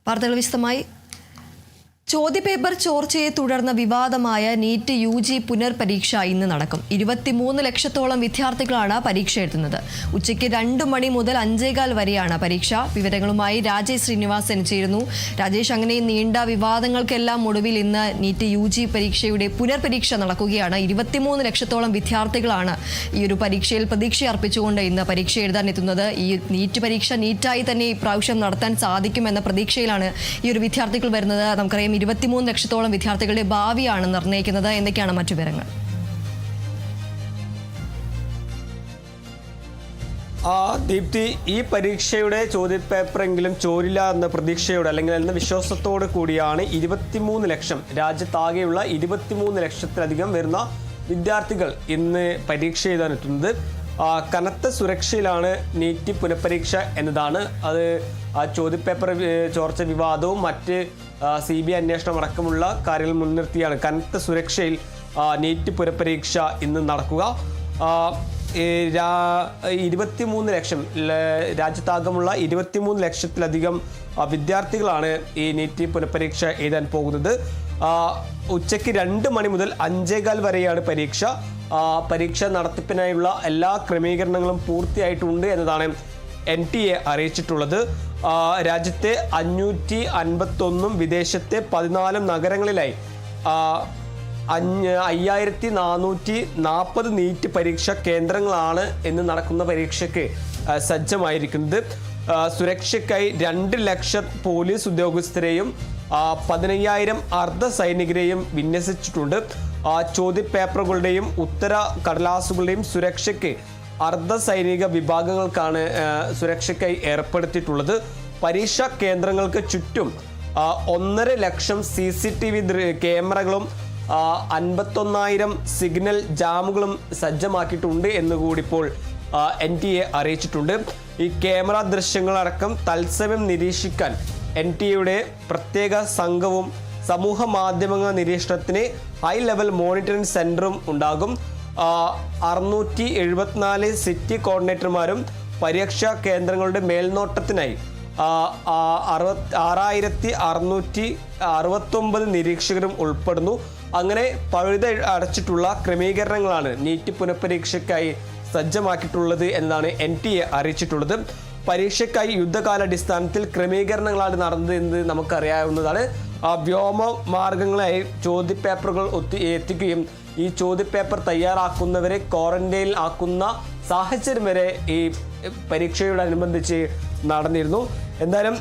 വാർത്തകൾ വിശദമായി. ചോദ്യപേപ്പർ ചോർച്ചയെ തുടർന്ന് വിവാദമായ നീറ്റ് UG പുനർപരീക്ഷ ഇന്ന് നടക്കും. 23 ലക്ഷത്തോളം വിദ്യാർത്ഥികളാണ് പരീക്ഷ എഴുതുന്നത്. ഉച്ചയ്ക്ക് 2 മണി മുതൽ 5:15 വരെയാണ് പരീക്ഷ. വിവരങ്ങളുമായി രാജേഷ് ശ്രീനിവാസൻ ചേരുന്നു. രാജേഷ്, അങ്ങനെ നീണ്ട വിവാദങ്ങൾക്കെല്ലാം ഒടുവിൽ ഇന്ന് നീറ്റ് UG പരീക്ഷയുടെ പുനർപരീക്ഷ നടക്കുകയാണ്. 23 ലക്ഷത്തോളം വിദ്യാർത്ഥികളാണ് ഈ ഒരു പരീക്ഷയിൽ പ്രതീക്ഷ അർപ്പിച്ചുകൊണ്ട് ഇന്ന് പരീക്ഷ എഴുതാൻ എത്തുന്നത്. ഈ നീറ്റ് പരീക്ഷ നീറ്റായി തന്നെ ഇപ്രാവശ്യം നടത്താൻ സാധിക്കുമെന്ന പ്രതീക്ഷയിലാണ് ഈ ഒരു വിദ്യാർത്ഥികൾ വരുന്നത്. നമുക്കറിയാം 23 ലക്ഷത്തോളം വിദ്യാർത്ഥികളുടെ ഭാവിയാണ് നിർണ്ണയിക്കുന്നത്. എന്തൊക്കെയാണ് മറ്റു വിവരങ്ങൾ? ദീപ്തി, ഈ പരീക്ഷയുടെ ചോദ്യപേപ്പറെങ്കിലും ചോരില്ല എന്ന പ്രതീക്ഷയോടെ അല്ലെങ്കിൽ എന്ന വിശ്വാസത്തോടു കൂടിയാണ് 23 ലക്ഷം രാജ്യത്താകെയുള്ള 23 ലക്ഷത്തിലധികം വരുന്ന വിദ്യാർത്ഥികൾ ഇന്ന് പരീക്ഷ എഴുതാനെത്തുന്നത്. കനത്ത സുരക്ഷയിലാണ് നീറ്റ് പുനഃപരീക്ഷ എന്നതാണ്. അത് ചോദ്യപേപ്പർ ചോർച്ച വിവാദവും മറ്റ് CBI അന്വേഷണം അടക്കമുള്ള കാര്യങ്ങൾ മുൻനിർത്തിയാണ് കനത്ത സുരക്ഷയിൽ നീറ്റ് പുനഃപരീക്ഷ ഇന്ന് നടക്കുക. 23 ലക്ഷം രാജ്യത്താകമുള്ള 23 ലക്ഷത്തിലധികം വിദ്യാർത്ഥികളാണ് ഈ നീറ്റ് പുനഃപരീക്ഷ എഴുതാൻ പോകുന്നത്. ഉച്ചയ്ക്ക് 2 മണി മുതൽ 5:15 വരെയാണ് പരീക്ഷ. പരീക്ഷ നടത്തിപ്പിനായുള്ള എല്ലാ ക്രമീകരണങ്ങളും പൂർത്തിയായിട്ടുണ്ട് എന്നതാണ് NTA അറിയിച്ചിട്ടുള്ളത്. രാജ്യത്തെ 551 വിദേശത്തെ 14 നഗരങ്ങളിലായി 5440 നീറ്റ് പരീക്ഷാ കേന്ദ്രങ്ങളാണ് ഇന്ന് നടക്കുന്ന പരീക്ഷയ്ക്ക് സജ്ജമായിരിക്കുന്നത്. സുരക്ഷയ്ക്കായി 2 ലക്ഷം പോലീസ് ഉദ്യോഗസ്ഥരെയും 15,000 അർദ്ധ സൈനികരെയും വിന്യസിച്ചിട്ടുണ്ട്. ചോദ്യപേപ്പറുകളുടെയും ഉത്തര കടലാസുകളുടെയും സുരക്ഷയ്ക്ക് അർദ്ധ സൈനിക വിഭാഗങ്ങൾക്കാണ് സുരക്ഷയ്ക്കായി ഏർപ്പെടുത്തിയിട്ടുള്ളത്. പരീക്ഷാ കേന്ദ്രങ്ങൾക്ക് ചുറ്റും 1.5 ലക്ഷം CCTV ക്യാമറകളും 51,000 സിഗ്നൽ ജാമുകളും സജ്ജമാക്കിയിട്ടുണ്ട് എന്നുകൂടി ഇപ്പോൾ NTA അറിയിച്ചിട്ടുണ്ട്. ഈ ക്യാമറ ദൃശ്യങ്ങളടക്കം തത്സമയം നിരീക്ഷിക്കാൻ NTAയുടെ പ്രത്യേക സംഘവും സമൂഹ മാധ്യമങ്ങൾ നിരീക്ഷണത്തിന് ഹൈ ലെവൽ മോണിറ്ററിംഗ് സെന്ററും ഉണ്ടാകും. 674 സിറ്റി കോർഡിനേറ്റർമാരും പരീക്ഷാ കേന്ദ്രങ്ങളുടെ മേൽനോട്ടത്തിനായി 6,669 നിരീക്ഷകരും ഉൾപ്പെടുന്നു. അങ്ങനെ പഴുത അടച്ചിട്ടുള്ള ക്രമീകരണങ്ങളാണ് നീറ്റ് പുനഃപരീക്ഷയ്ക്കായി സജ്ജമാക്കിയിട്ടുള്ളത് എന്നാണ് NTA അറിയിച്ചിട്ടുള്ളത്. പരീക്ഷയ്ക്കായി യുദ്ധകാലാടിസ്ഥാനത്തിൽ ക്രമീകരണങ്ങളാണ് നടന്നത് എന്ന് നമുക്കറിയാവുന്നതാണ്. വ്യോമ മാർഗങ്ങളായി ചോദ്യപേപ്പറുകൾ എത്തിക്കുകയും ഈ ചോദ്യപേപ്പർ തയ്യാറാക്കുന്നവരെ ക്വാറന്റൈനിൽ ആക്കുന്ന സാഹചര്യം വരെ ഈ പരീക്ഷയോടനുബന്ധിച്ച് നടന്നിരുന്നു. എന്തായാലും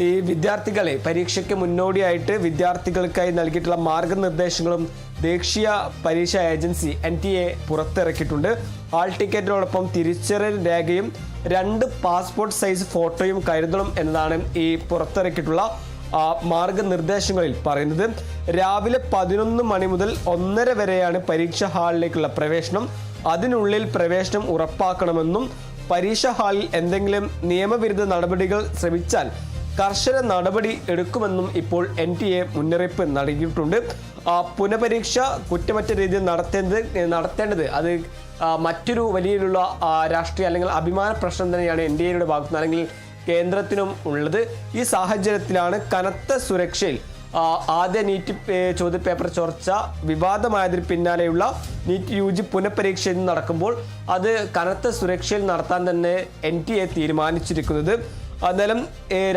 ഈ വിദ്യാർത്ഥികളെ പരീക്ഷയ്ക്ക് മുന്നോടിയായിട്ട് വിദ്യാർത്ഥികൾക്കായി നൽകിയിട്ടുള്ള മാർഗനിർദ്ദേശങ്ങളും ദേശീയ പരീക്ഷാ ഏജൻസി NTA പുറത്തിറക്കിയിട്ടുണ്ട്. ഹാൾ ടിക്കറ്റിനോടൊപ്പം തിരിച്ചറിയൽ രേഖയും 2 പാസ്പോർട്ട് സൈസ് ഫോട്ടോയും കരുതണം എന്നതാണ് ഈ പുറത്തിറക്കിയിട്ടുള്ള മാർഗനിർദ്ദേശങ്ങളിൽ പറയുന്നത്. രാവിലെ 11 മണി മുതൽ 1:30 വരെയാണ് പരീക്ഷാ ഹാളിലേക്കുള്ള പ്രവേശനം. അതിനുള്ളിൽ പ്രവേശനം ഉറപ്പാക്കണമെന്നും പരീക്ഷാ ഹാളിൽ എന്തെങ്കിലും നിയമവിരുദ്ധ നടപടികൾ ശ്രമിച്ചാൽ കർശന നടപടി എടുക്കുമെന്നും ഇപ്പോൾ NTA മുന്നറിയിപ്പ് നൽകിയിട്ടുണ്ട്. പുനഃപരീക്ഷ കുറ്റമറ്റ രീതിയിൽ നടത്തേണ്ടത് അത് മറ്റൊരു വലിയുള്ള രാഷ്ട്രീയ അല്ലെങ്കിൽ അഭിമാന പ്രശ്നം തന്നെയാണ് NTAയുടെ ഭാഗത്തുനിന്ന് അല്ലെങ്കിൽ കേന്ദ്രത്തിനും ഉള്ളത്. ഈ സാഹചര്യത്തിലാണ് കനത്ത സുരക്ഷയിൽ ആദ്യ നീറ്റ് ചോദ്യപേപ്പർ ചോർച്ച വിവാദമായതിന് പിന്നാലെയുള്ള നീറ്റ് UG പുനഃപരീക്ഷ നടക്കുമ്പോൾ അത് കനത്ത സുരക്ഷയിൽ നടത്താൻ തന്നെ NTA തീരുമാനിച്ചിരിക്കുന്നത്. എന്നാലും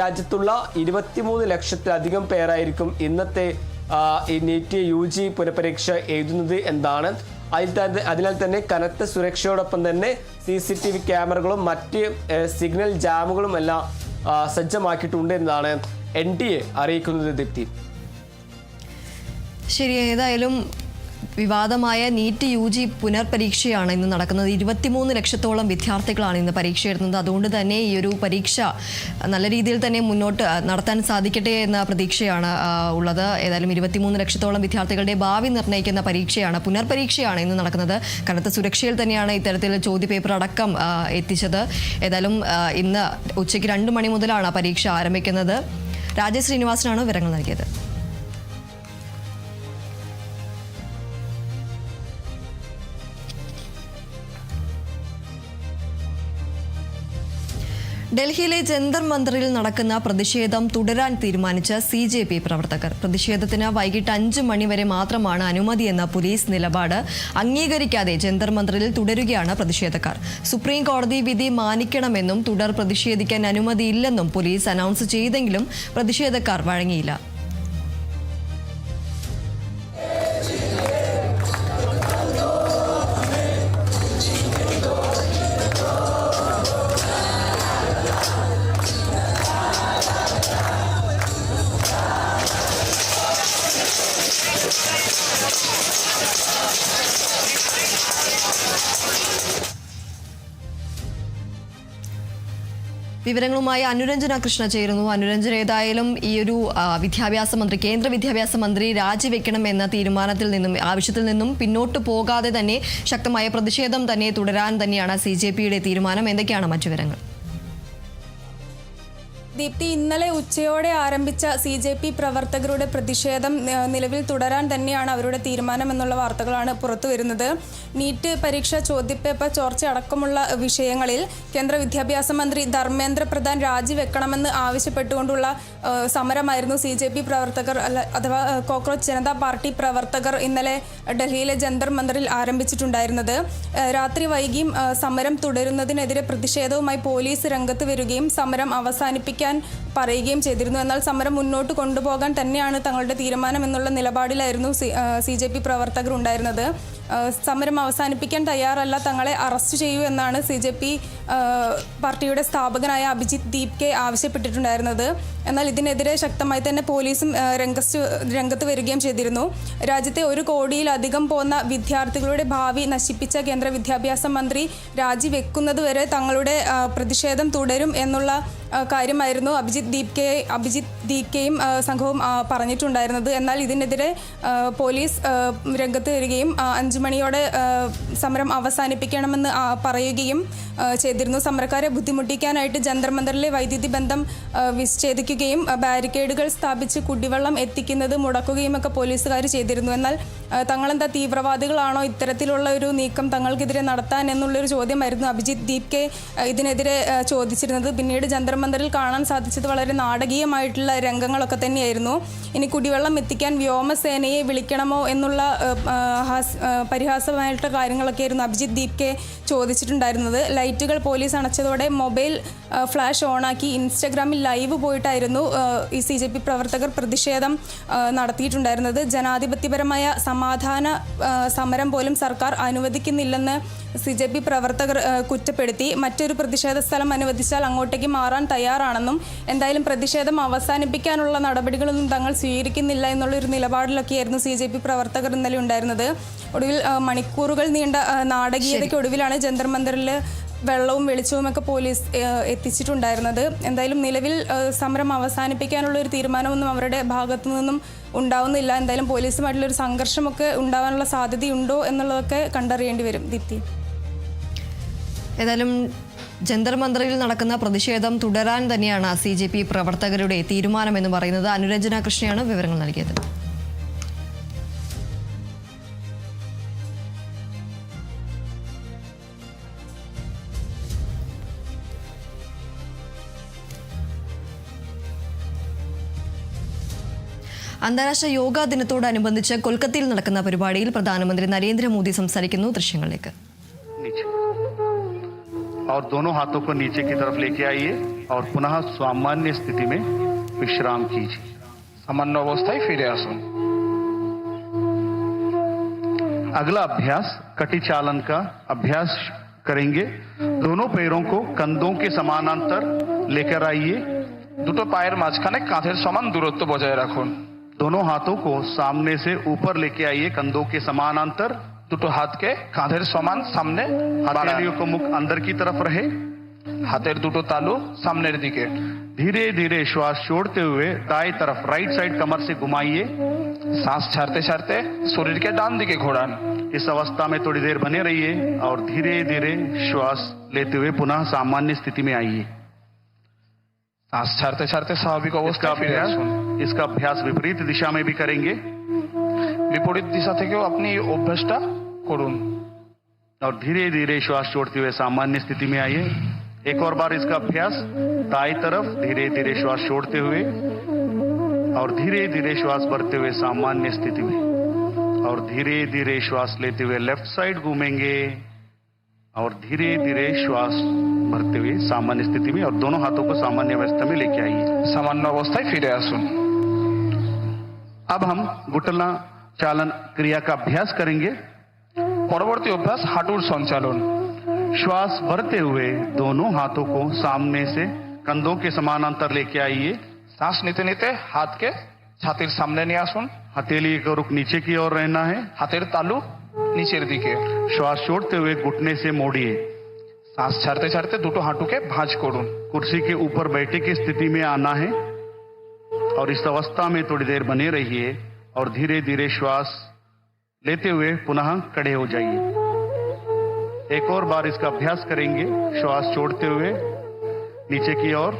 രാജ്യത്തുള്ള 23 ലക്ഷത്തിലധികം പേരായിരിക്കും ഇന്നത്തെ ഈ നീറ്റ് UG പുനഃപരീക്ഷ എഴുതുന്നത് എന്നാണ്. അതിനാൽ തന്നെ കനത്ത സുരക്ഷയോടൊപ്പം തന്നെ CCTV ക്യാമറകളും മറ്റ് സിഗ്നൽ ജാമുകളും എല്ലാം സജ്ജമാക്കിയിട്ടുണ്ട് എന്നാണ് NTA അറിയിക്കുന്നത്. ദീപ്തി, ശരി. ഏതായാലും വിവാദമായ നീറ്റ് UG പുനർപരീക്ഷയാണ് ഇന്ന് നടക്കുന്നത്. 23 ലക്ഷത്തോളം വിദ്യാർത്ഥികളാണ് ഇന്ന് പരീക്ഷ എഴുതുന്നത്. അതുകൊണ്ട് തന്നെ ഈ ഒരു പരീക്ഷ നല്ല രീതിയിൽ തന്നെ മുന്നോട്ട് നടത്താൻ സാധിക്കട്ടെ എന്ന പ്രതീക്ഷയാണ് ഉള്ളത്. ഏതായാലും 23 ലക്ഷത്തോളം വിദ്യാർത്ഥികളുടെ ഭാവി നിർണ്ണയിക്കുന്ന പരീക്ഷയാണ്, പുനർപരീക്ഷയാണ് ഇന്ന് നടക്കുന്നത്. കനത്ത സുരക്ഷയിൽ തന്നെയാണ് ഇത്തരത്തിൽ ചോദ്യപേപ്പർ അടക്കം എത്തിച്ചത്. ഏതായാലും ഇന്ന് ഉച്ചയ്ക്ക് 2 മണി മുതലാണ് പരീക്ഷ ആരംഭിക്കുന്നത്. രാജേഷ് ശ്രീനിവാസനാണ് വിവരങ്ങൾ നൽകിയത്. ഡൽഹിയിലെ ജന്തർ മന്ദറിൽ നടക്കുന്ന പ്രതിഷേധം തുടരാൻ തീരുമാനിച്ച CJP പ്രവർത്തകർ. പ്രതിഷേധത്തിന് വൈകിട്ട് 5 മണി വരെ മാത്രമാണ് അനുമതിയെന്ന പോലീസ് നിലപാട് അംഗീകരിക്കാതെ ജന്തർ മന്ദറിൽ തുടരുകയാണ് പ്രതിഷേധക്കാർ. സുപ്രീം കോടതി വിധി മാനിക്കണമെന്നും തുടർ പ്രതിഷേധിക്കാൻ അനുമതിയില്ലെന്നും പോലീസ് അനൗൺസ് ചെയ്തെങ്കിലും പ്രതിഷേധക്കാർ വഴങ്ങിയില്ല. വിവരങ്ങളുമായി അനുരഞ്ജന കൃഷ്ണ ചേരുന്നു. അനുരഞ്ജന, ഏതായാലും ഈ ഒരു വിദ്യാഭ്യാസ മന്ത്രി, കേന്ദ്ര വിദ്യാഭ്യാസ മന്ത്രി രാജിവെക്കണം എന്ന ആവശ്യത്തിൽ നിന്നും പിന്നോട്ട് പോകാതെ തന്നെ ശക്തമായ പ്രതിഷേധം തന്നെ തുടരാൻ തന്നെയാണ് CJPയുടെ തീരുമാനം. എന്തൊക്കെയാണ് മറ്റു വിവരങ്ങൾ? ദീപ്തി, ഇന്നലെ ഉച്ചയോടെ ആരംഭിച്ച CJP പ്രവർത്തകരുടെ പ്രതിഷേധം നിലവിൽ തുടരാൻ തന്നെയാണ് അവരുടെ തീരുമാനമെന്നുള്ള വാർത്തകളാണ് പുറത്തു വരുന്നത്. നീറ്റ് പരീക്ഷ ചോദ്യപേപ്പർ ചോർച്ച അടക്കമുള്ള വിഷയങ്ങളിൽ കേന്ദ്ര വിദ്യാഭ്യാസ മന്ത്രി ധർമ്മേന്ദ്ര പ്രധാൻ രാജിവെക്കണമെന്ന് ആവശ്യപ്പെട്ടുകൊണ്ടുള്ള സമരമായിരുന്നു CJP പ്രവർത്തകർ അഥവാ കോക്രോച്ച് ജനതാ പാർട്ടി പ്രവർത്തകർ ഇന്നലെ ഡൽഹിയിലെ ജന്തർ മന്ദറിൽ ആരംഭിച്ചിട്ടുണ്ടായിരുന്നത്. രാത്രി വൈകിയും സമരം തുടരുന്നതിനെതിരെ പ്രതിഷേധവുമായി പോലീസ് രംഗത്ത് വരികയും സമരം അവസാനിപ്പിക്കാൻ പറയുകയും ചെയ്തിരുന്നു. എന്നാൽ സമരം മുന്നോട്ട് കൊണ്ടുപോകാൻ തന്നെയാണ് തങ്ങളുടെ തീരുമാനം എന്നുള്ള നിലപാടിലായിരുന്നു CJP പ്രവർത്തകർ ഉണ്ടായിരുന്നത്. സമരം അവസാനിപ്പിക്കാൻ തയ്യാറല്ല, തങ്ങളെ അറസ്റ്റ് ചെയ്യൂ എന്നാണ് CJP പാർട്ടിയുടെ സ്ഥാപകനായ അഭിജിത്ത് ദീപ്കെ ആവശ്യപ്പെട്ടിട്ടുണ്ടായിരുന്നത്. എന്നാൽ ഇതിനെതിരെ ശക്തമായി തന്നെ പോലീസും രംഗത്ത് വരികയും ചെയ്തിരുന്നു. രാജ്യത്തെ 1 കോടിയിലധികം പോന്ന വിദ്യാർത്ഥികളുടെ ഭാവി നശിപ്പിച്ച കേന്ദ്ര വിദ്യാഭ്യാസ മന്ത്രി രാജിവെക്കുന്നതുവരെ തങ്ങളുടെ പ്രതിഷേധം തുടരും എന്നുള്ള കാര്യമായിരുന്നു അഭിജിത്ത് ദീപ്കയും സംഘവും പറഞ്ഞിട്ടുണ്ടായിരുന്നത്. എന്നാൽ ഇതിനെതിരെ പോലീസ് രംഗത്ത് വരികയും 5 മണിയോടെ സമരം അവസാനിപ്പിക്കണമെന്ന് പറയുകയും ചെയ്തിരുന്നു. സമരക്കാരെ ബുദ്ധിമുട്ടിക്കാനായിട്ട് ജന്തർ മന്ദറിലെ വൈദ്യുതി ബന്ധം വിച്ഛേദിക്കുകയും ബാരിക്കേഡുകൾ സ്ഥാപിച്ച് കുടിവെള്ളം എത്തിക്കുന്നത് മുടക്കുകയും ഒക്കെ പോലീസുകാർ ചെയ്തിരുന്നു. എന്നാൽ തങ്ങളെന്താ തീവ്രവാദികളാണോ ഇത്തരത്തിലുള്ള ഒരു നീക്കം തങ്ങൾക്കെതിരെ നടത്താൻ എന്നുള്ളൊരു ചോദ്യമായിരുന്നു അഭിജിത്ത് ദീപ്കെ ഇതിനെതിരെ ചോദിച്ചിരുന്നത്. പിന്നീട് ജന്തർ മന്ദറിൽ കാണാൻ സാധിച്ചത് വളരെ നാടകീയമായിട്ടുള്ള രംഗങ്ങളൊക്കെ തന്നെയായിരുന്നു. ഇനി കുടിവെള്ളം എത്തിക്കാൻ വ്യോമസേനയെ വിളിക്കണമോ എന്നുള്ള പരിഹാസമായിട്ടുള്ള കാര്യങ്ങളൊക്കെ ആയിരുന്നു അഭിജിത്ത് ദീപ്കെ ചോദിച്ചിട്ടുണ്ടായിരുന്നത്. ലൈറ്റുകൾ പോലീസ് അണച്ചതോടെ മൊബൈൽ ഫ്ലാഷ് ഓണാക്കി ഇൻസ്റ്റഗ്രാമിൽ ലൈവ് പോയിട്ടായിരുന്നു ഈ CJP പ്രവർത്തകർ പ്രതിഷേധം നടത്തിയിട്ടുണ്ടായിരുന്നത്. ജനാധിപത്യപരമായ സമാധാന സമരം പോലും സർക്കാർ അനുവദിക്കുന്നില്ലെന്ന് CJP പ്രവർത്തകർ കുറ്റപ്പെടുത്തി. മറ്റൊരു പ്രതിഷേധ സ്ഥലം അനുവദിച്ചാൽ അങ്ങോട്ടേക്ക് മാറാൻ തയ്യാറാണെന്നും എന്തായാലും പ്രതിഷേധം അവസാനിപ്പിക്കാനുള്ള നടപടികളൊന്നും തങ്ങൾ സ്വീകരിക്കുന്നില്ല എന്നുള്ളൊരു നിലപാടിലൊക്കെയായിരുന്നു CJP പ്രവർത്തകർ ഇന്നലെ ഉണ്ടായിരുന്നത്. ഒടുവിൽ മണിക്കൂറുകൾ നീണ്ട നാടകീയതയ്ക്ക് ഒടുവിലാണ് ജന്തർ മന്ദറിൽ വെള്ളവും വെളിച്ചവും ഒക്കെ പോലീസ് എത്തിച്ചിട്ടുണ്ടായിരുന്നത്. എന്തായാലും നിലവിൽ സമരം അവസാനിപ്പിക്കാനുള്ള ഒരു തീരുമാനമൊന്നും അവരുടെ ഭാഗത്തു നിന്നും ഉണ്ടാവുന്നില്ല. എന്തായാലും പോലീസുമായിട്ടുള്ളൊരു സംഘർഷമൊക്കെ ഉണ്ടാവാനുള്ള സാധ്യതയുണ്ടോ എന്നുള്ളതൊക്കെ കണ്ടറിയേണ്ടി വരും. ദീപ്തി, ഏതായാലും ജന്തർ മന്ദറിൽ നടക്കുന്ന പ്രതിഷേധം തുടരാൻ തന്നെയാണ് CJP പ്രവർത്തകരുടെ തീരുമാനമെന്ന് പറയുന്നത്. അനുരഞ്ജന കൃഷ്ണയാണ് വിവരങ്ങൾ നൽകിയത്. അന്താരാഷ്ട്ര യോഗാ ദിനത്തോടനുബന്ധിച്ച് കൊൽക്കത്തയിൽ നടക്കുന്ന പരിപാടിയിൽ പ്രധാനമന്ത്രി നരേന്ദ്രമോദി സംസാരിക്കുന്നു. ദൃശ്യങ്ങളിലേക്ക്. और दोनों हाथों को नीचे की तरफ लेके आइए और पुनः सामान्य स्थिति में विश्राम कीजिए. सामान्य अवस्थाয় ফিরে আসুন. अगला अभ्यास कटी चालन का अभ्यास करेंगे. दोनों पैरों को कंधों के समानांतर लेकर आइए. দুটো পায়ের মাঝখানে কাঁধের সমান দূরত্ব বজায় রাখুন. दोनों हाथों को सामने से ऊपर लेके आइए कंधों के समानांतर. দুটো হাতকে কাঁধের সমান সামনে हथेलियों को मुख अंदर की तरफ रहे. হাতের দুটো তালু সামনের দিকে. धीरे धीरे श्वास छोड़ते हुए दाएं तरफ राइट साइड कमर से घुमाइए. শ্বাস ছাড়তে ছাড়তে শরীরকে ডান দিকে ঘোরান. इस अवस्था में थोड़ी देर बने रहिए और धीरे धीरे श्वास लेते हुए पुनः सामान्य स्थिति में आइए. শ্বাস ছাড়তে ছাড়তে স্বাভাবিক অবস্থায় ফিরে আসুন. इसका अभ्यास विपरीत दिशा में भी करेंगे. বিপরীত দিশা থেকেও আপনি এই অভ্যাসটা করুন. और धीरे धीरे श्वास छोड़ते हुए सामान्य स्थिति में आइए. एक और बार इसका अभ्यास। दाई तरफ धीरे धीरे श्वास छोड़ते हुए और धीरे धीरे श्वास भरते हुए सामान्य स्थिति में, और धीरे धीरे श्वास लेते हुए लेफ्ट साइड घूमेंगे और धीरे धीरे श्वास भरते हुए सामान्य स्थिति में, और दोनों हाथों को सामान्य अवस्था में लेके आइए। सामान्य अवस्थाয় ফিরে আসুন। अब हम घुटना चालन क्रिया का अभ्यास करेंगे। পরবর্তী অভ্যাস হাঁটুর সঞ্চালন। श्वास भरते हुए दोनों हाथों को सामने से कंधों के समानांतर लेके आइए। শ্বাস নিতে নিতে হাতকে ছাতির সামনে নিয়ে আসুন। हथेली का रुख नीचे की ओर रहना है। হাতের তালু নিচের দিকে। श्वास छोड़ते हुए घुटने से मोड़िए। শ্বাস ছাড়তে ছাড়তে দুটো হাঁটুকে ভাঁজ করুন। कुर्सी के ऊपर बैठे की स्थिति में आना है और इस अवस्था में थोड़ी देर बने रहिए और धीरे धीरे श्वास लेते हुए पुनः खड़े हो जाइए। एक और बार इसका अभ्यास करेंगे। श्वास छोड़ते हुए नीचे की ओर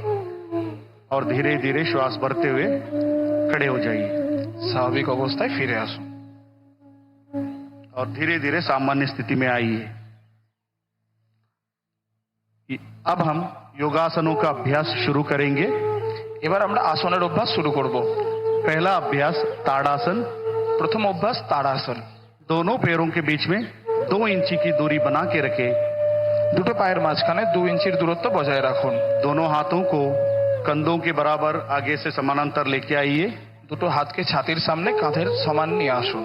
और धीरे धीरे श्वास भरते हुए खड़े हो जाइए স্বাভাবিক অবস্থায় ফিরে আসুন। और धीरे धीरे सामान्य स्थिति में आइए। अब हम योगासनों का अभ्यास शुरू करेंगे। এবার আমরা আসনের অভ্যাস শুরু করব। पहला अभ्यास ताड़ासन। প্রথম অভ্যাস তাড়াসন। दोनों पैरों के बीच में 2 इंची की दूरी बना के रखें। দুটো পায়ের মাঝখানে 2 ইঞ্চির দূরত্ব বজায় রাখুন। दोनों हाथों को कंधों के बराबर आगे से समानांतर लेके आइए। দুটো হাতকে ছাতির সামনে কাঁধের সমান নিয়ে আসুন।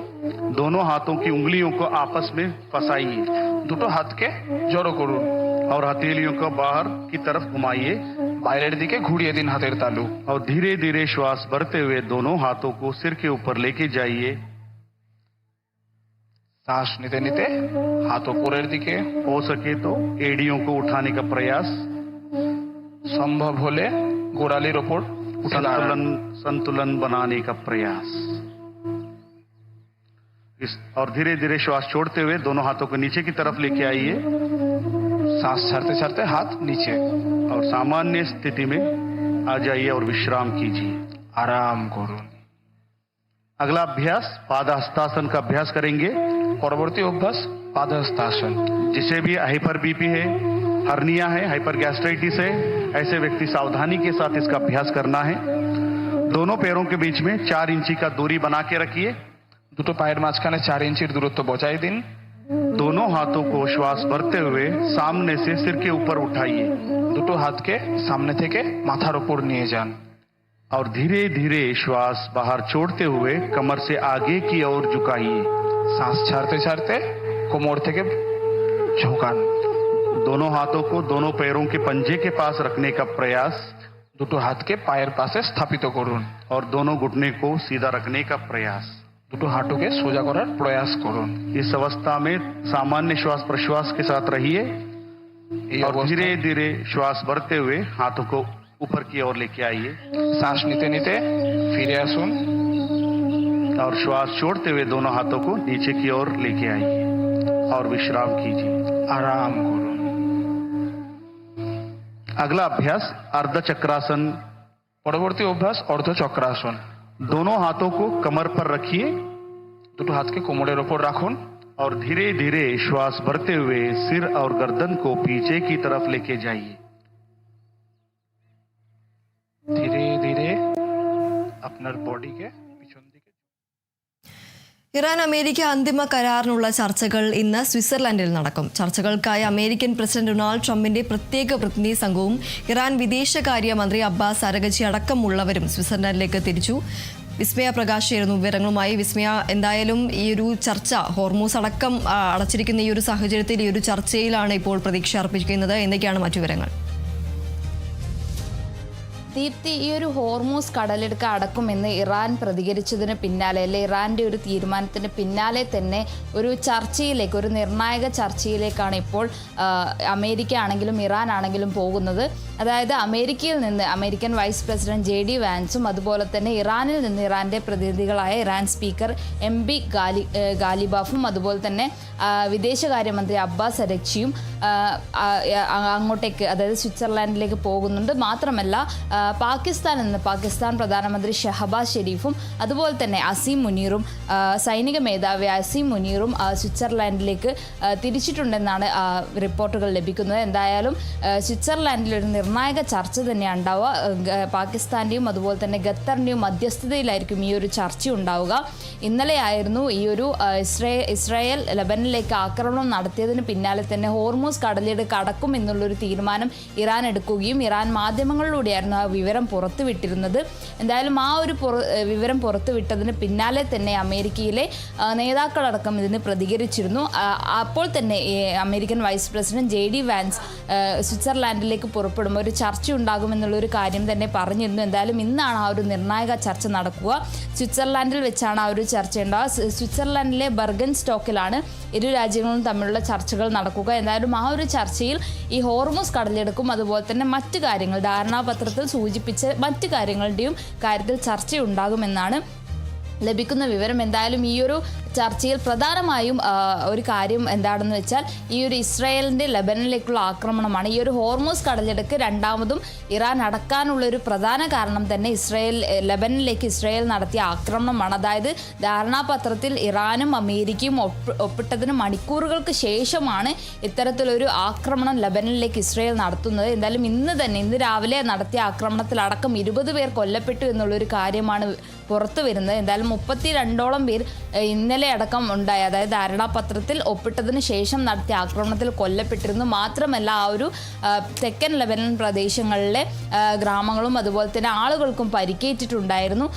दोनों हाथों की उंगलियों को आपस में फंसाइए দুটো হাতকে জড়ো করুন। और हथेलियों को बाहर की तरफ घुमाइए বাইরের দিকে ঘুরিয়ে দিন হাতের তালু। और धीरे धीरे श्वास भरते हुए दोनों हाथों को सिर के ऊपर लेके जाइए। শ্বাস নিতে নিতে হাত উপরের দিকে, हो सके तो एड़ियों को उठाने का प्रयास। সম্ভব হলে গোড়ালির ওপর উঠে দাঁড়ান। संतुलन बनाने का प्रयास। और धीरे धीरे श्वास छोड़ते हुए दोनों हाथों को नीचे की तरफ लेके आइए শ্বাস ছাড়তে ছাড়তে হাত নিচে। और सामान्य स्थिति में आ जाइए और विश्राम कीजिए। আরাম করুন। अगला अभ्यास पादहस्तासन का अभ्यास करेंगे। পরবর্তী অভ্যাস পাদহস্তাসন। जिसे भी हाइपर बीपी है, हर्निया है, हाइपर गैस्ट्राइटिस है, ऐसे व्यक्ति सावधानी के साथ इसका अभ्यास करना है। दोनों पैरों के बीच में 4 इंची का दूरी बना के रखिए। দুটো পায়ের মাঝখানে 4 ইঞ্চির দূরত্ব বজায় দিন। दोनों हाथों को श्वास भरते हुए सामने से सिर के ऊपर उठाइए দুটো হাতকে সামনে থেকে মাথার উপর নিয়ে যান। और धीरे धीरे श्वास बाहर छोड़ते हुए कमर से आगे की ओर झुकाइए। শ্বাস ছাড়তে ছাড়তে কোমর থেকে ঝোঁকান। दोनों हाथों को दोनों पैरों के पंजे के पास रखने का प्रयास দুটো হাতকে পায়ের পাশে স্থাপিত করুন। और दोनों घुटने को सीधा रखने का प्रयास। দুটো হাঁটুকে সোজা করার প্রয়াস করুন। इस अवस्था में सामान्य श्वास प्रश्वास के साथ रहिए এই और অবস্থায় धीरे धीरे श्वास भरते हुए हाथों को ऊपर की ओर लेके आइए শ্বাস নিতে নিতে ফিরে আসুন। और श्वास छोड़ते हुए दोनों हाथों को नीचे की ओर लेके आइए और विश्राम कीजिए। আরাম করুন। अगला अभ्यास अर्धचक्रासन। পরবর্তী অভ্যাস অর্ধচক্রাসন। दोनों हाथों को कमर पर रखिए দুটো হাতকে কোমরের ওপর রাখুন। और धीरे धीरे श्वास भरते हुए सिर और गर्दन को पीछे की तरफ लेके जाइए। ধীরে ধীরে আপনার বডিকে পিছন দিকে। ഇറാൻ അമേരിക്ക അന്തിമ കരാറിനുള്ള ചർച്ചകൾ ഇന്ന് സ്വിറ്റ്സർലൻഡിൽ നടക്കും. ചർച്ചകൾക്കായി അമേരിക്കൻ പ്രസിഡന്റ് ഡൊണാൾഡ് ട്രംപിന്റെ പ്രത്യേക പ്രതിനിധി സംഘവും ഇറാൻ വിദേശകാര്യമന്ത്രി അബ്ബാസ് അരഗച്ചി അടക്കമുള്ളവരും സ്വിറ്റ്സർലൻഡിലേക്ക് തിരിച്ചു. വിസ്മയ പ്രകാശ് ചേരുന്നു വിവരങ്ങളുമായി. വിസ്മയ, എന്തായാലും ഈ ഒരു ചർച്ച ഹോർമൂസ് അടക്കം അടച്ചിരിക്കുന്ന ഈ ഒരു സാഹചര്യത്തിൽ ഈ ഒരു ചർച്ചയിലാണ് ഇപ്പോൾ പ്രതീക്ഷ അർപ്പിക്കുന്നത്. എന്തൊക്കെയാണ് മറ്റു വിവരങ്ങൾ? ദീപ്തി, ഈ ഒരു ഹോർമൂസ് കടലിടുക്ക് അടക്കുമെന്ന് ഇറാൻ പ്രതികരിച്ചതിന് പിന്നാലെ, അല്ലെ ഇറാന്റെ ഒരു തീരുമാനത്തിന് പിന്നാലെ തന്നെ ഒരു ചർച്ചയിലേക്ക്, ഒരു നിർണായക ചർച്ചയിലേക്കാണ് ഇപ്പോൾ അമേരിക്ക ആണെങ്കിലും ഇറാൻ ആണെങ്കിലും പോകുന്നത്. അതായത് അമേരിക്കയിൽ നിന്ന് അമേരിക്കൻ വൈസ് പ്രസിഡന്റ് JD വാൻസും അതുപോലെ തന്നെ ഇറാനിൽ നിന്ന് ഇറാന്റെ പ്രതിനിധികളായ ഇറാൻ സ്പീക്കർ MB ഗാലിബാഫും അതുപോലെ തന്നെ വിദേശകാര്യമന്ത്രി അബ്ബാസ് അരക്ചിയും അങ്ങോട്ടേക്ക് അതായത് സ്വിറ്റ്സർലാൻഡിലേക്ക് പോകുന്നുണ്ട്. മാത്രമല്ല പാകിസ്ഥാൻ പ്രധാനമന്ത്രി ഷഹബാസ് ഷെരീഫും അതുപോലെ തന്നെ അസീം മുനീറും സൈനിക മേധാവി അസീം മുനീറും സ്വിറ്റ്സർലാൻഡിലേക്ക് തിരിച്ചിട്ടുണ്ടെന്നാണ് റിപ്പോർട്ടുകൾ ലഭിക്കുന്നത്. എന്തായാലും സ്വിറ്റ്സർലാൻഡിൽ ഒരു നിർണായക ചർച്ച തന്നെയാണ് ഉണ്ടാവുക. പാകിസ്ഥാന്റെയും അതുപോലെ തന്നെ ഖത്തറിന്റെയും മധ്യസ്ഥതയിലായിരിക്കും ഈ ഒരു ചർച്ച ഉണ്ടാവുക. ഇന്നലെയായിരുന്നു ഈ ഒരു ഇസ്രായേൽ ലെബനനിലേക്ക് ആക്രമണം നടത്തിയതിന് പിന്നാലെ തന്നെ ഹോർമൂസ് കടലിടുക്ക് അടക്കും എന്നുള്ളൊരു തീരുമാനം ഇറാൻ എടുക്കുകയും ഇറാൻ മാധ്യമങ്ങളിലൂടെയായിരുന്നു ആ വിവരം പുറത്തുവിട്ടിരുന്നത്. എന്തായാലും ആ ഒരു വിവരം പുറത്തുവിട്ടതിന് പിന്നാലെ തന്നെ അമേരിക്കയിലെ നേതാക്കളടക്കം ഇതിന് പ്രതികരിച്ചിരുന്നു. അപ്പോൾ തന്നെ American vice president JD Vance സ്വിറ്റ്സർലാൻഡിലേക്ക് പുറപ്പെടുമ്പോൾ ഒരു ചർച്ച ഉണ്ടാകുമെന്നുള്ളൊരു കാര്യം തന്നെ പറഞ്ഞിരുന്നു. എന്തായാലും ഇന്നാണ് ആ ഒരു നിർണായക ചർച്ച നടക്കുക. സ്വിറ്റ്സർലാൻഡിൽ വെച്ചാണ് ആ ഒരു ചർച്ച ഉണ്ടാവുക. സ്വിറ്റ്സർലാൻഡിലെ ബർഗൻ സ്റ്റോക്കിലാണ് ഇരു രാജ്യങ്ങളും തമ്മിലുള്ള ചർച്ചകൾ നടക്കുക. എന്തായാലും ആ ഒരു ചർച്ചയിൽ ഈ ഹോർമൂസ് കടലെടുക്കും അതുപോലെ തന്നെ മറ്റു കാര്യങ്ങൾ ധാരണാപത്രത്തിൽ സൂചിപ്പിച്ച മറ്റു കാര്യങ്ങളുടെയും കാര്യത്തിൽ ചർച്ചയുണ്ടാകുമെന്നാണ് ലഭിക്കുന്ന വിവരം. എന്തായാലും ഈ ഒരു ചർച്ചയിൽ പ്രധാനമായും ഒരു കാര്യം എന്താണെന്ന് വെച്ചാൽ ഈ ഒരു ഇസ്രായേലിൻ്റെ ലെബനനിലേക്കുള്ള ആക്രമണമാണ്. ഈ ഒരു ഹോർമൂസ് കടലെടുക്ക് രണ്ടാമതും ഇറാൻ അടക്കാനുള്ള ഒരു പ്രധാന കാരണം തന്നെ ലെബനനിലേക്ക് ഇസ്രായേൽ നടത്തിയ ആക്രമണമാണ്. അതായത് ധാരണാപത്രത്തിൽ ഇറാനും അമേരിക്കയും ഒപ്പിട്ടതിന് മണിക്കൂറുകൾക്ക് ശേഷമാണ് ഇത്തരത്തിലൊരു ആക്രമണം ലെബനനിലേക്ക് ഇസ്രായേൽ നടത്തുന്നത്. എന്തായാലും ഇന്ന് രാവിലെ നടത്തിയ ആക്രമണത്തിലടക്കം 20 പേർ കൊല്ലപ്പെട്ടു എന്നുള്ളൊരു കാര്യമാണ് പുറത്തു വരുന്നത്. എന്തായാലും 32ഓളം പേർ ഇന്നലെ അടക്കം ഉണ്ടായി. അതായത് ധാരണാപത്രത്തിൽ ഒപ്പിട്ടതിന് ശേഷം നടത്തിയ ആക്രമണത്തിൽ കൊല്ലപ്പെട്ടിരുന്നു. മാത്രമല്ല ആ ഒരു തെക്കൻ ലെബനൻ പ്രദേശങ്ങളിലെ ഗ്രാമങ്ങളും അതുപോലെ തന്നെ ആളുകൾക്കും പരിക്കേറ്റിട്ടുണ്ടായിരുന്നു.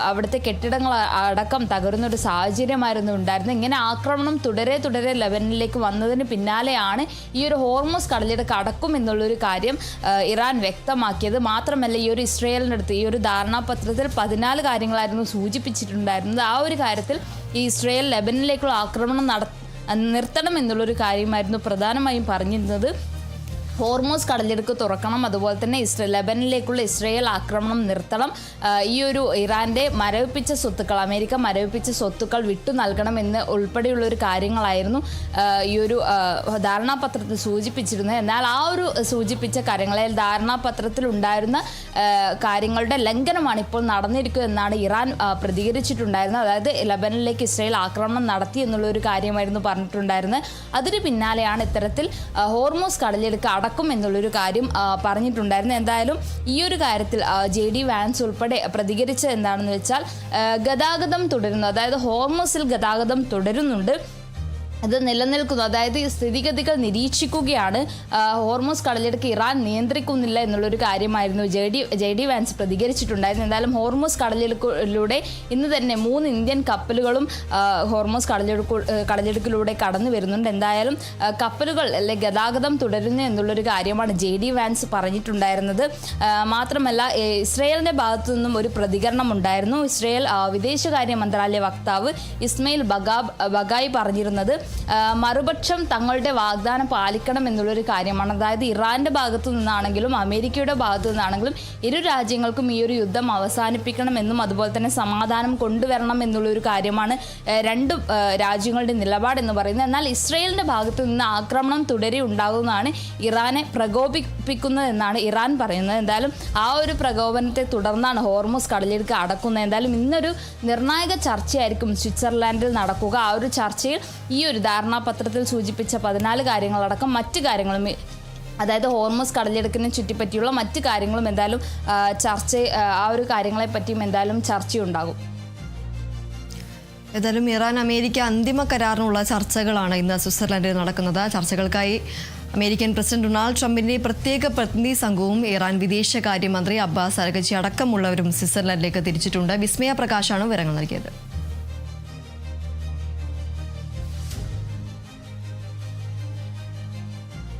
അവിടുത്തെ കെട്ടിടങ്ങൾ അടക്കം തകരുന്നൊരു സാഹചര്യമായിരുന്നു ഉണ്ടായിരുന്നത്. ഇങ്ങനെ ആക്രമണം തുടരെ ലെബനനിലേക്ക് വന്നതിന് പിന്നാലെയാണ് ഈ ഒരു ഹോർമൂസ് കടലിടുക്ക് അടക്കും എന്നുള്ളൊരു കാര്യം ഇറാൻ വ്യക്തമാക്കിയത്. മാത്രമല്ല ഈ ഒരു ഇസ്രായേലിൻ്റെ അടുത്ത് ഈ ഒരു ധാരണാപത്രത്തിൽ 14 കാര്യങ്ങളായിരുന്നു സൂചിപ്പിച്ചിട്ടുണ്ടായിരുന്നത്. ആ ഒരു കാര്യത്തിൽ ഈ ഇസ്രായേൽ ലെബനനിലേക്കുള്ള ആക്രമണം നിർത്തണം എന്നുള്ളൊരു കാര്യമായിരുന്നു പ്രധാനമായും പറഞ്ഞിരുന്നത്. ഹോർമൂസ് കടലിടുക്ക് തുറക്കണം, അതുപോലെ തന്നെ ലെബനനിലേക്കുള്ള ഇസ്രായേൽ ആക്രമണം നിർത്തണം, ഈ ഒരു ഇറാൻ്റെ അമേരിക്ക മരവിപ്പിച്ച സ്വത്തുക്കൾ വിട്ടു നൽകണം എന്ന് ഉൾപ്പെടെയുള്ളൊരു കാര്യങ്ങളായിരുന്നു ഈ ഒരു ധാരണാപത്രത്തിൽ സൂചിപ്പിച്ചിരുന്നത്. എന്നാൽ ആ ഒരു സൂചിപ്പിച്ച കാര്യങ്ങളിൽ ധാരണാപത്രത്തിൽ ഉണ്ടായിരുന്ന കാര്യങ്ങളുടെ ലംഘനമാണ് ഇപ്പോൾ നടന്നിരിക്കുക എന്നാണ് ഇറാൻ പ്രതികരിച്ചിട്ടുണ്ടായിരുന്നത്. അതായത് ലെബനനിലേക്ക് ഇസ്രായേൽ ആക്രമണം നടത്തി എന്നുള്ളൊരു കാര്യമായിരുന്നു പറഞ്ഞിട്ടുണ്ടായിരുന്നത്. അതിന് പിന്നാലെയാണ് ഇത്തരത്തിൽ ഹോർമൂസ് കടലിടുക്ക് അടക്കും എന്നുള്ളൊരു കാര്യം പറഞ്ഞിട്ടുണ്ടായിരുന്നു. എന്തായാലും ഈ ഒരു കാര്യത്തിൽ JD വാൻസ് ഉൾപ്പെടെ പ്രതികരിച്ചത് എന്താണെന്ന് വെച്ചാൽ ഗതാഗതം തുടരുന്നു, അതായത് ഹോർമൂസിൽ ഗതാഗതം തുടരുന്നുണ്ട്, അത് നിലനിൽക്കുന്നു. അതായത് ഈ സ്ഥിതിഗതികൾ നിരീക്ഷിക്കുകയാണ്. ഹോർമൂസ് കടലിടുക്ക് ഇറാൻ നിയന്ത്രിക്കുന്നില്ല എന്നുള്ളൊരു കാര്യമായിരുന്നു JD വാൻസ് പ്രതികരിച്ചിട്ടുണ്ടായിരുന്നു. എന്തായാലും ഹോർമൂസ് കടലിടുക്കിലൂടെ ഇന്ന് തന്നെ 3 ഇന്ത്യൻ കപ്പലുകളും ഹോർമൂസ് കടലിടുക്കിലൂടെ കടന്നു വരുന്നുണ്ട്. എന്തായാലും കപ്പലുകൾ ഗതാഗതം തുടരുന്നു എന്നുള്ളൊരു കാര്യമാണ് JD വാൻസ് പറഞ്ഞിട്ടുണ്ടായിരുന്നത്. മാത്രമല്ല ഇസ്രായേലിൻ്റെ ഭാഗത്തു നിന്നും ഒരു പ്രതികരണം ഉണ്ടായിരുന്നു. ഇസ്രായേൽ വിദേശകാര്യ മന്ത്രാലയ വക്താവ് ഇസ്മയിൽ ബഗായി പറഞ്ഞിരുന്നത് മറുപക്ഷം തങ്ങളുടെ വാഗ്ദാനം പാലിക്കണം എന്നുള്ളൊരു കാര്യമാണ്. അതായത് ഇറാന്റെ ഭാഗത്തു നിന്നാണെങ്കിലും അമേരിക്കയുടെ ഭാഗത്തു നിന്നാണെങ്കിലും ഇരു രാജ്യങ്ങൾക്കും ഈ ഒരു യുദ്ധം അവസാനിപ്പിക്കണമെന്നും അതുപോലെ തന്നെ സമാധാനം കൊണ്ടുവരണം എന്നുള്ളൊരു കാര്യമാണ് രണ്ട് രാജ്യങ്ങളുടെ നിലപാടെന്ന് പറയുന്നത്. എന്നാൽ ഇസ്രായേലിന്റെ ഭാഗത്തു നിന്ന് ആക്രമണം തുടരെ ഉണ്ടാകുന്നതാണ് ഇറാനെ പ്രകോപിപ്പിക്കുന്നതെന്നാണ് ഇറാൻ പറയുന്നത്. എന്തായാലും ആ ഒരു പ്രകോപനത്തെ തുടർന്നാണ് ഹോർമൂസ് കടലിടുക്ക് അടക്കുന്നത്. എന്തായാലും ഇന്നൊരു നിർണായക ചർച്ചയായിരിക്കും സ്വിറ്റ്സർലാൻഡിൽ നടക്കുക. ആ ഒരു ചർച്ചയിൽ ഈ ഒരു ധാരണാപത്രത്തിൽ സൂചിപ്പിച്ച 14 കാര്യങ്ങളടക്കം മറ്റു കാര്യങ്ങളും, അതായത് ഹോർമൂസ് കടലിടുക്കിനെ ചുറ്റിപ്പറ്റിയുള്ള മറ്റു കാര്യങ്ങളും എന്തായാലും ആ ഒരു കാര്യങ്ങളെ പറ്റിയും എന്തായാലും ചർച്ചയുണ്ടാകും. ഏതായാലും ഇറാൻ അമേരിക്ക അന്തിമ കരാറിനുള്ള ചർച്ചകളാണ് ഇന്ന് സ്വിറ്റ്സർലൻഡിൽ നടക്കുന്നത്. ചർച്ചകൾക്കായി അമേരിക്കൻ പ്രസിഡന്റ് ഡൊണാൾഡ് ട്രംപിന്റെ പ്രത്യേക പ്രതിനിധി സംഘവും ഇറാൻ വിദേശകാര്യമന്ത്രി അബ്ബാസ് അരഗച്ചി അടക്കമുള്ളവരും സ്വിറ്റ്സർലൻഡിലേക്ക് തിരിച്ചിട്ടുണ്ട്. വിസ്മയ പ്രകാശാണ് വിവരങ്ങൾ നൽകിയത്.